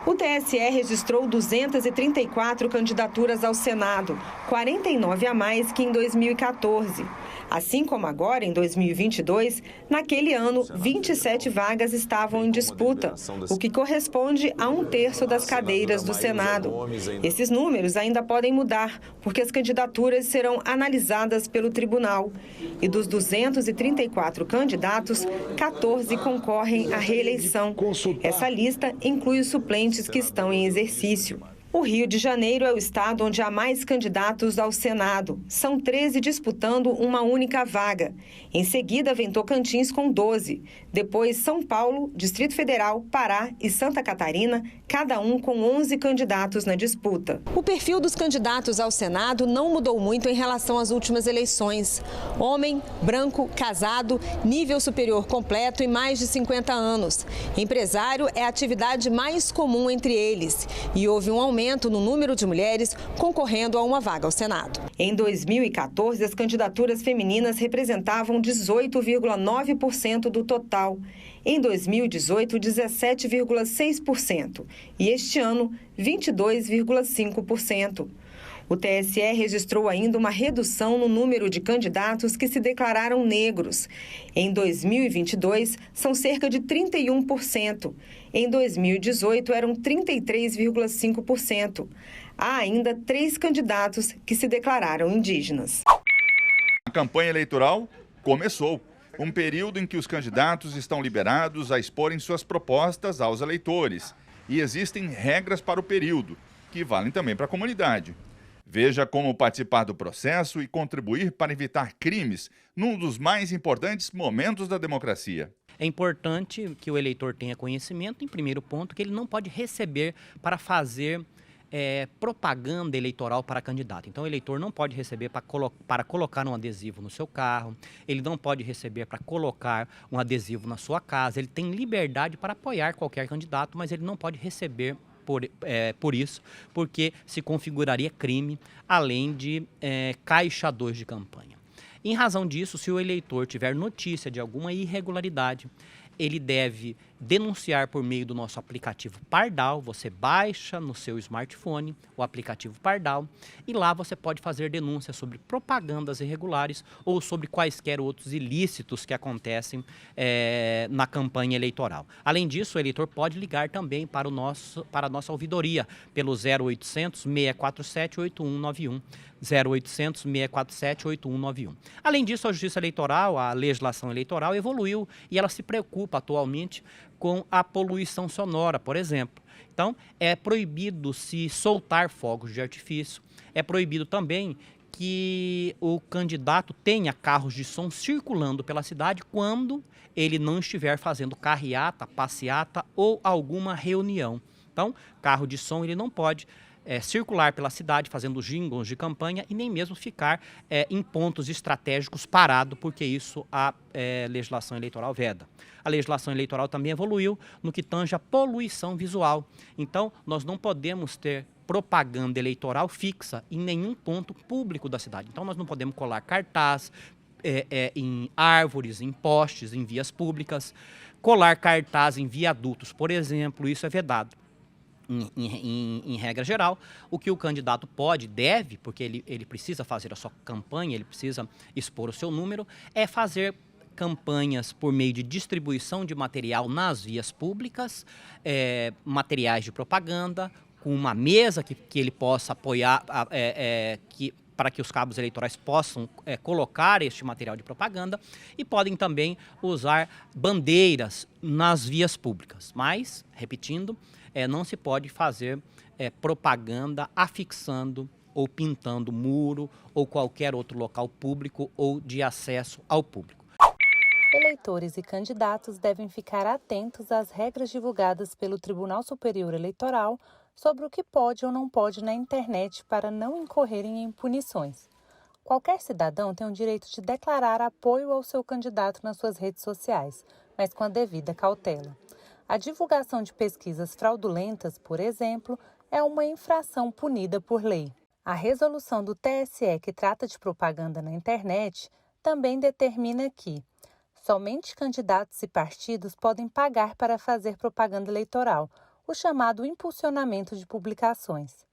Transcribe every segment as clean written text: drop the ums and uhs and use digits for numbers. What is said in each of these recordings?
O TSE registrou 234 candidaturas ao Senado, 49 a mais que em 2014. Assim como agora, em 2022, naquele ano, 27 vagas estavam em disputa, o que corresponde a 1/3 das cadeiras do Senado. Esses números ainda podem mudar, porque as candidaturas serão analisadas pelo tribunal. E dos 234 candidatos, 14 concorrem à reeleição. Essa lista inclui os suplentes que estão em exercício. O Rio de Janeiro é o estado onde há mais candidatos ao Senado. São 13 disputando uma única vaga. Em seguida, vem Tocantins com 12. Depois, São Paulo, Distrito Federal, Pará e Santa Catarina, cada um com 11 candidatos na disputa. O perfil dos candidatos ao Senado não mudou muito em relação às últimas eleições. Homem, branco, casado, nível superior completo e mais de 50 anos. Empresário é a atividade mais comum entre eles. E houve um aumento no número de mulheres concorrendo a uma vaga ao Senado. Em 2014, as candidaturas femininas representavam 18,9% do total. Em 2018, 17,6%. E este ano, 22,5%. O TSE registrou ainda uma redução no número de candidatos que se declararam negros. Em 2022, são cerca de 31%. Em 2018, eram 33,5%. Há ainda 3 candidatos que se declararam indígenas. A campanha eleitoral começou. Um período em que os candidatos estão liberados a exporem suas propostas aos eleitores. E existem regras para o período, que valem também para a comunidade. Veja como participar do processo e contribuir para evitar crimes num dos mais importantes momentos da democracia. É importante que o eleitor tenha conhecimento, em primeiro ponto, que ele não pode receber para fazer propaganda eleitoral para candidato. Então, o eleitor não pode receber para colocar um adesivo no seu carro, ele não pode receber para colocar um adesivo na sua casa, ele tem liberdade para apoiar qualquer candidato, mas ele não pode receber por isso, porque se configuraria crime, além de caixa 2 de campanha. Em razão disso, se o eleitor tiver notícia de alguma irregularidade, ele deve denunciar por meio do nosso aplicativo Pardal. Você baixa no seu smartphone o aplicativo Pardal e lá você pode fazer denúncias sobre propagandas irregulares ou sobre quaisquer outros ilícitos que acontecem na campanha eleitoral. Além disso, o eleitor pode ligar também para a nossa ouvidoria pelo 0800 647 8191. 0800 647 8191. Além disso, a Justiça Eleitoral, a legislação eleitoral evoluiu e ela se preocupa atualmente com a poluição sonora, por exemplo. Então, é proibido se soltar fogos de artifício, é proibido também que o candidato tenha carros de som circulando pela cidade quando ele não estiver fazendo carreata, passeata ou alguma reunião. Então, carro de som ele não pode circular pela cidade fazendo jingles de campanha e nem mesmo ficar em pontos estratégicos parado, porque isso a legislação eleitoral veda. A legislação eleitoral também evoluiu no que tange a poluição visual. Então, nós não podemos ter propaganda eleitoral fixa em nenhum ponto público da cidade. Então, nós não podemos colar cartaz em árvores, em postes, em vias públicas. Colar cartaz em viadutos, por exemplo, isso é vedado. Em regra geral, o que o candidato deve, porque ele precisa fazer a sua campanha, ele precisa expor o seu número, é fazer campanhas por meio de distribuição de material nas vias públicas, materiais de propaganda, com uma mesa que ele possa apoiar, para que os cabos eleitorais possam colocar este material de propaganda, e podem também usar bandeiras nas vias públicas. Mas, repetindo, não se pode fazer propaganda afixando ou pintando muro ou qualquer outro local público ou de acesso ao público. Eleitores e candidatos devem ficar atentos às regras divulgadas pelo Tribunal Superior Eleitoral sobre o que pode ou não pode na internet para não incorrerem em punições. Qualquer cidadão tem o direito de declarar apoio ao seu candidato nas suas redes sociais, mas com a devida cautela. A divulgação de pesquisas fraudulentas, por exemplo, é uma infração punida por lei. A resolução do TSE que trata de propaganda na internet também determina que somente candidatos e partidos podem pagar para fazer propaganda eleitoral, o chamado impulsionamento de publicações.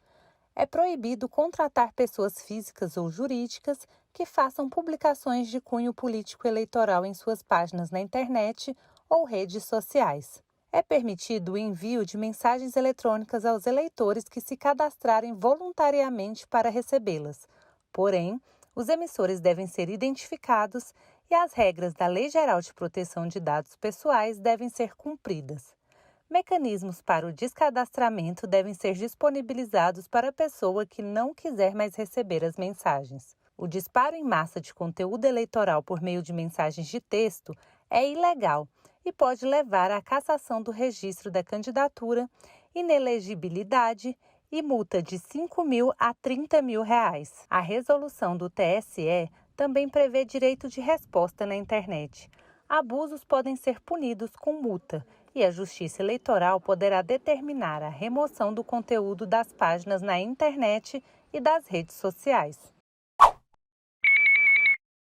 É proibido contratar pessoas físicas ou jurídicas que façam publicações de cunho político-eleitoral em suas páginas na internet ou redes sociais. É permitido o envio de mensagens eletrônicas aos eleitores que se cadastrarem voluntariamente para recebê-las. Porém, os emissores devem ser identificados e as regras da Lei Geral de Proteção de Dados Pessoais devem ser cumpridas. Mecanismos para o descadastramento devem ser disponibilizados para a pessoa que não quiser mais receber as mensagens. O disparo em massa de conteúdo eleitoral por meio de mensagens de texto é ilegal e pode levar à cassação do registro da candidatura, inelegibilidade e multa de R$ 5.000 a R$ 30.000. A resolução do TSE também prevê direito de resposta na internet. Abusos podem ser punidos com multa e a Justiça Eleitoral poderá determinar a remoção do conteúdo das páginas na internet e das redes sociais.